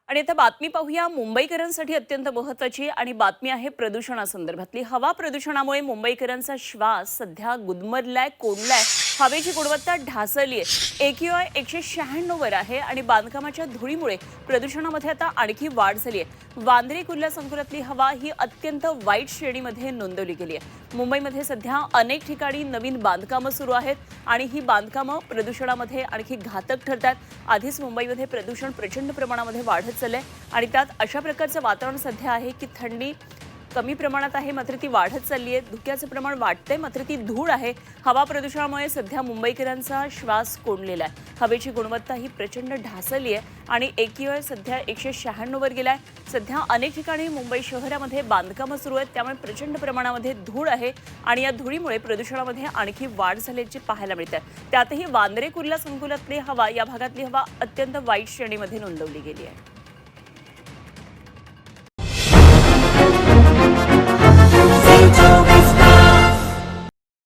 आणि आता बातमी पाहूया मुंबईकरांसाठी अत्यंत महत्त्वाची आणि बातमी आहे प्रदूषणासंदर्भातली। हवा प्रदूषणामुळे मुंबईकरांचा श्वास सध्या गुदमरलाय, कोंडलाय। हवेची गुणवत्ता ढासळली आहे। AQI 196 वर आहे आणि बांधकामाच्या धुळीमुळे प्रदूषणामध्ये आता आणखी वाढ झाली आहे। वांद्रे कुर्ला संकुलातली हवा ही अत्यंत वाईट श्रेणीमध्ये नोंदवली गेली आहे। मुंबईमध्ये सध्या अनेक ठिकाणी नवीन बांधकामं सुरू आहेत आणि ही बांधकामं प्रदूषणामध्ये आणखी घातक ठरतात। आधीच मुंबईमध्ये प्रदूषण प्रचंड प्रमाणामध्ये वाढत चाललंय आणि त्यात अशा प्रकारचं वातावरण सध्या आहे की थंडी कमी प्रमाणात आहे मात्र ती वाढत चालली आहे। धुक्याचं प्रमाण वाढतंय मात्र ती धूळ आहे। हवा प्रदूषणामुळे सध्या मुंबईकरांचा श्वास कोंडलेला आहे। हवेची गुणवत्ता ही प्रचंड ढासळली आहे आणि AQI सध्या 196 वर गेलाय। सध्या अनेक ठिकाणी मुंबई शहरामध्ये बांधकामं सुरू आहेत, त्यामुळे प्रचंड प्रमाणामध्ये धूळ आहे आणि या धुळीमुळे प्रदूषणामध्ये आणखी वाढ झाल्याची पाहायला मिळते। त्यातही वांद्रे कुर्ला संकुलातली हवा, या भागातली हवा अत्यंत वाईट श्रेणीमध्ये नोंदवली गेली आहे।